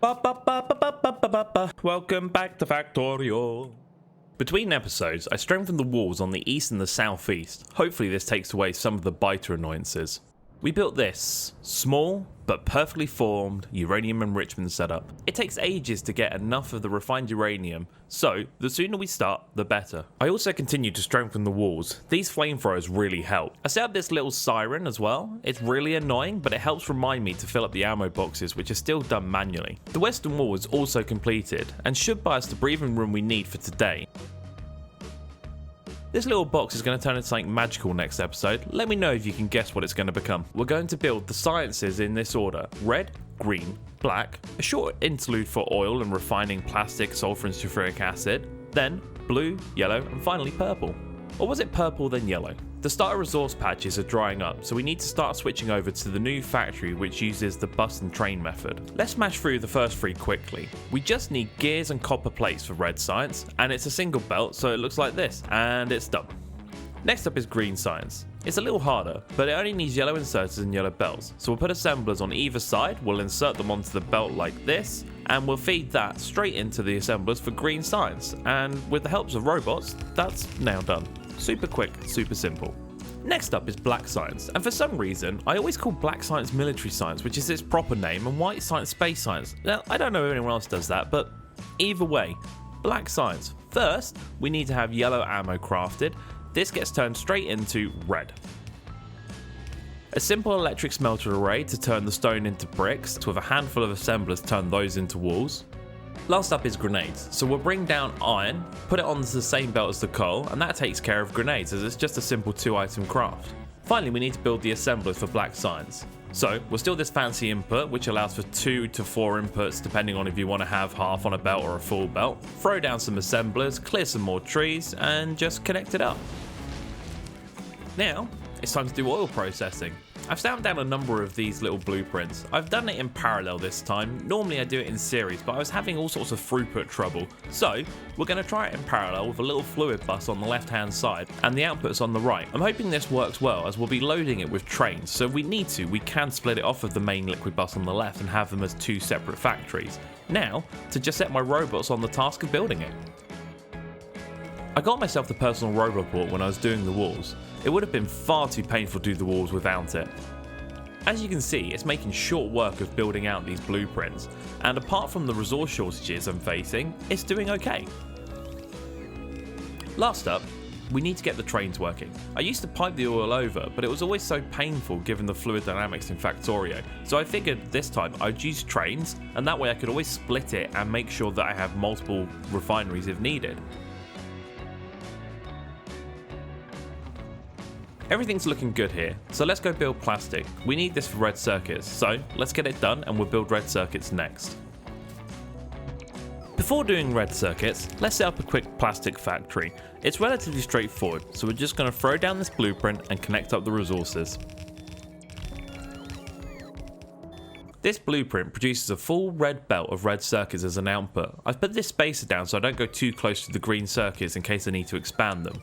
Welcome back to Factorio. Between episodes, I strengthened the walls on the east and the southeast. Hopefully this takes away some of the biter annoyances. We built this small but perfectly formed uranium enrichment setup. It takes ages to get enough of the refined uranium, so the sooner we start, the better. I also continued to strengthen the walls. These flamethrowers really help. I set up this little siren as well. It's really annoying, but it helps remind me to fill up the ammo boxes, which are still done manually. The western wall is also completed and should buy us the breathing room we need for today. This little box is going to turn into something magical next episode. Let me know if you can guess what it's going to become. We're going to build the sciences in this order: red, green, black, a short interlude for oil and refining plastic, sulfur and sulfuric acid, then blue, yellow and finally purple. Or was it purple then yellow? The starter resource patches are drying up, so we need to start switching over to the new factory which uses the bus and train method. Let's smash through the first three quickly. We just need gears and copper plates for red science, and it's a single belt so it looks like this, and it's done. Next up is green science. It's a little harder, but it only needs yellow inserters and yellow belts, so we'll put assemblers on either side, we'll insert them onto the belt like this, and we'll feed that straight into the assemblers for green science, and with the help of robots, that's now done. Super quick, super simple. Next up is black science, and for some reason I always call black science military science, which is its proper name, and white science space science. Now I don't know if anyone else does that, but either way, black science. First, we need to have yellow ammo crafted. This gets turned straight into red. A simple electric smelter array to turn the stone into bricks, with a handful of assemblers turn those into walls. Last up is grenades, so we'll bring down iron, put it onto the same belt as the coal, and that takes care of grenades as it's just a simple 2-item craft. Finally, we need to build the assemblers for black science. So we'll steal this fancy input, which allows for 2 to 4 inputs depending on if you want to have half on a belt or a full belt. Throw down some assemblers, clear some more trees, and just connect it up. Now, it's time to do oil processing. I've stamped down a number of these little blueprints. I've done it in parallel this time. Normally I do it in series, but I was having all sorts of throughput trouble. So we're going to try it in parallel with a little fluid bus on the left hand side and the outputs on the right. I'm hoping this works well, as we'll be loading it with trains, so if we need to, we can split it off of the main liquid bus on the left and have them as 2 separate factories. Now, to just set my robots on the task of building it. I got myself the personal robot board when I was doing the walls. It would have been far too painful to do the walls without it. As you can see, it's making short work of building out these blueprints, and apart from the resource shortages I'm facing, it's doing okay. Last up, we need to get the trains working. I used to pipe the oil over, but it was always so painful given the fluid dynamics in Factorio, so I figured this time I'd use trains, and that way I could always split it and make sure that I have multiple refineries if needed. Everything's looking good here, so let's go build plastic. We need this for red circuits, so let's get it done and we'll build red circuits next. Before doing red circuits, let's set up a quick plastic factory. It's relatively straightforward, so we're just going to throw down this blueprint and connect up the resources. This blueprint produces a full red belt of red circuits as an output. I've put this spacer down so I don't go too close to the green circuits in case I need to expand them.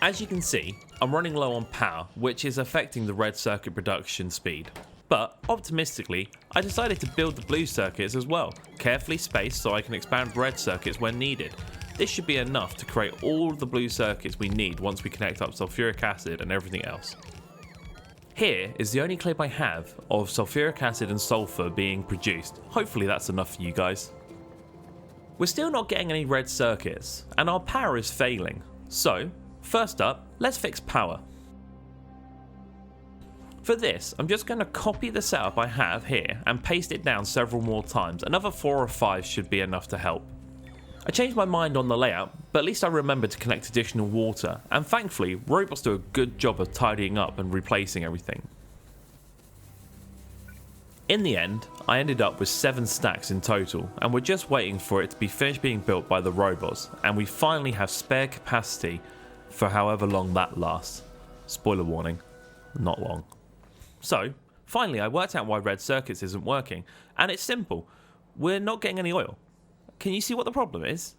As you can see, I'm running low on power, which is affecting the red circuit production speed. But, optimistically, I decided to build the blue circuits as well, carefully spaced so I can expand red circuits when needed. This should be enough to create all the blue circuits we need once we connect up sulfuric acid and everything else. Here is the only clip I have of sulfuric acid and sulfur being produced. Hopefully that's enough for you guys. We're still not getting any red circuits, and our power is failing. So, first up, let's fix power. For this, I'm just going to copy the setup I have here and paste it down several more times. Another 4 or 5 should be enough to help. I changed my mind on the layout, but at least I remembered to connect additional water, and thankfully, robots do a good job of tidying up and replacing everything. In the end, I ended up with 7 stacks in total, and we're just waiting for it to be finished being built by the robots, and we finally have spare capacity for however long that lasts. Spoiler warning, not long. So, finally I worked out why red circuits isn't working, and it's simple. We're not getting any oil. Can you see what the problem is?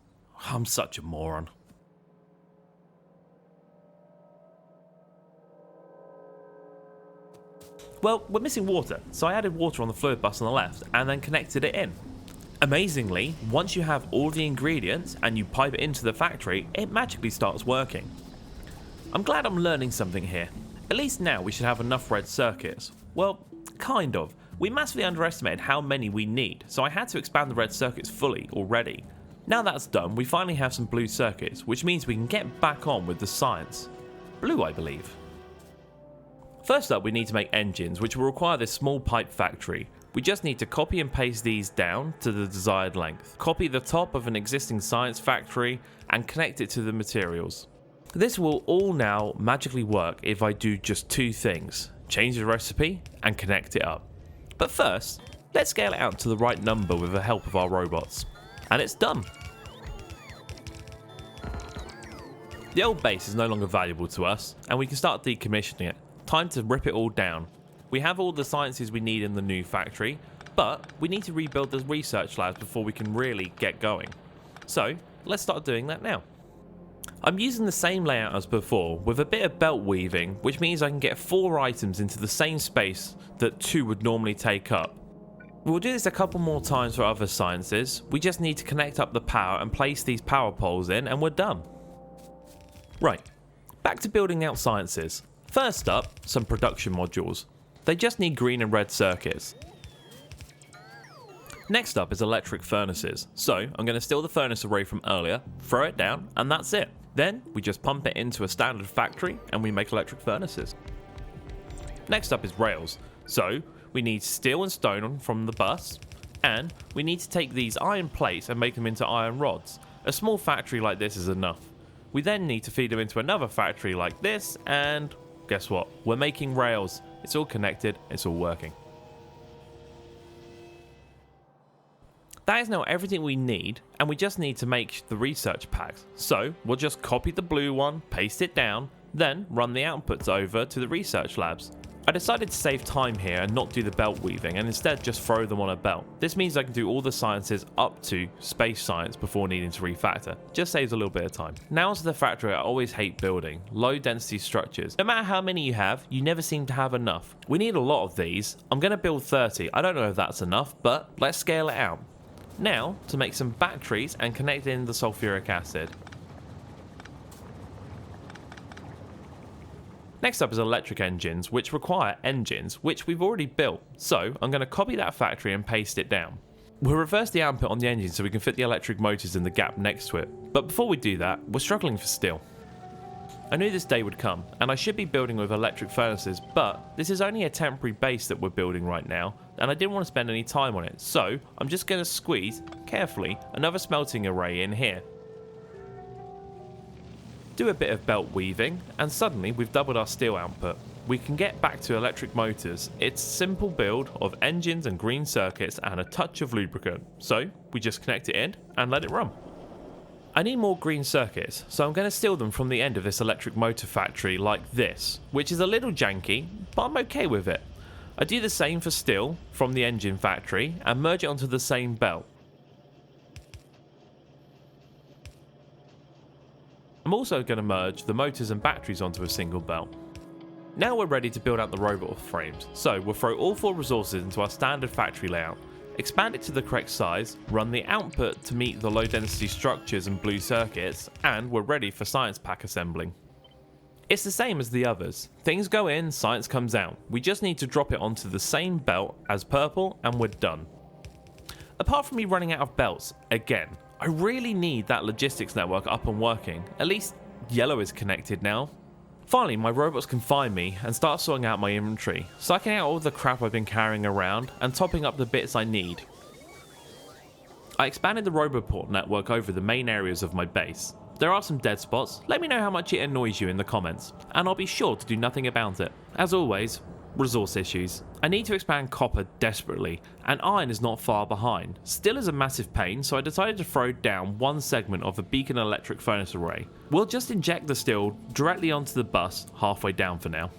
I'm such a moron. Well, we're missing water, so I added water on the fluid bus on the left and then connected it in. Amazingly, once you have all the ingredients and you pipe it into the factory, it magically starts working. I'm glad I'm learning something here. At least now we should have enough red circuits. Well, kind of. We massively underestimated how many we need, so I had to expand the red circuits fully already. Now that's done, we finally have some blue circuits, which means we can get back on with the science. Blue, I believe. First up, we need to make engines, which will require this small pipe factory. We just need to copy and paste these down to the desired length. Copy the top of an existing science factory and connect it to the materials. This will all now magically work if I do just two things: change the recipe and connect it up. But first, let's scale it out to the right number with the help of our robots. And it's done. The old base is no longer valuable to us, and we can start decommissioning it. Time to rip it all down. We have all the sciences we need in the new factory, but we need to rebuild the research labs before we can really get going. So, let's start doing that now. I'm using the same layout as before, with a bit of belt weaving, which means I can get 4 items into the same space that 2 would normally take up. We'll do this a couple more times for other sciences. We just need to connect up the power and place these power poles in, and we're done. Right, back to building out sciences. First up, some production modules. They just need green and red circuits. Next up is electric furnaces. So I'm going to steal the furnace array from earlier, throw it down, and that's it. Then we just pump it into a standard factory and we make electric furnaces. Next up is rails. So we need steel and stone from the bus, and we need to take these iron plates and make them into iron rods. A small factory like this is enough. We then need to feed them into another factory like this, and guess what? We're making rails. It's all connected, it's all working. That is now everything we need, and we just need to make the research packs. So we'll just copy the blue one, paste it down, then run the outputs over to the research labs. I decided to save time here and not do the belt weaving, and instead just throw them on a belt. This means I can do all the sciences up to space science before needing to refactor. Just saves a little bit of time. Now onto the factory I always hate building: low density structures. No matter how many you have, you never seem to have enough. We need a lot of these. I'm going to build 30. I don't know if that's enough, but let's scale it out. Now to make some batteries and connect in the sulfuric acid. Next up is electric engines, which require engines, which we've already built. So I'm going to copy that factory and paste it down. We'll reverse the output on the engine so we can fit the electric motors in the gap next to it. But before we do that, we're struggling for steel. I knew this day would come, and I should be building with electric furnaces, but this is only a temporary base that we're building right now, and I didn't want to spend any time on it. So I'm just going to squeeze, carefully, another smelting array in here. Do a bit of belt weaving, and suddenly we've doubled our steel output. We can get back to electric motors. It's a simple build of engines and green circuits and a touch of lubricant. So we just connect it in and let it run. I need more green circuits, so I'm going to steal them from the end of this electric motor factory like this, which is a little janky, but I'm okay with it. I do the same for steel from the engine factory and merge it onto the same belt. I'm also going to merge the motors and batteries onto a single belt. Now we're ready to build out the robot frames, so we'll throw all 4 resources into our standard factory layout, expand it to the correct size, run the output to meet the low density structures and blue circuits, and we're ready for science pack assembling. It's the same as the others. Things go in, science comes out. We just need to drop it onto the same belt as purple and we're done. Apart from me running out of belts, again, I really need that logistics network up and working. At least yellow is connected now. Finally, my robots can find me and start sorting out my inventory, sucking out all the crap I've been carrying around and topping up the bits I need. I expanded the roboport network over the main areas of my base. There are some dead spots. Let me know how much it annoys you in the comments, and I'll be sure to do nothing about it. As always, resource issues. I need to expand copper desperately, and iron is not far behind. Steel is a massive pain, so I decided to throw down one segment of the beacon electric furnace array. We'll just inject the steel directly onto the bus halfway down for now.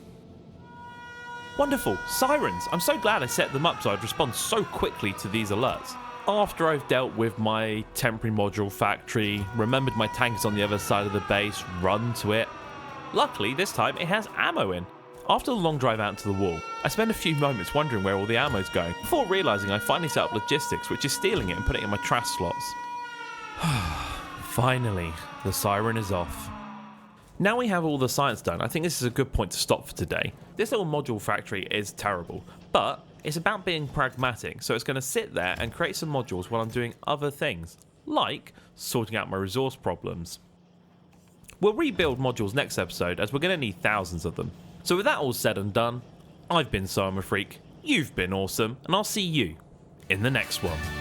Wonderful! Sirens! I'm so glad I set them up so I'd respond so quickly to these alerts. After I've dealt with my temporary module factory, remembered my tank is on the other side of the base, run to it. Luckily this time it has ammo in. After the long drive out to the wall, I spend a few moments wondering where all the ammo's going, before realising I finally set up logistics, which is stealing it and putting it in my trash slots. Finally, the siren is off. Now we have all the science done, I think this is a good point to stop for today. This little module factory is terrible, but it's about being pragmatic, so it's going to sit there and create some modules while I'm doing other things, like sorting out my resource problems. We'll rebuild modules next episode, as we're going to need thousands of them. So with that all said and done, I've been Simon Freak, you've been awesome, and I'll see you in the next one.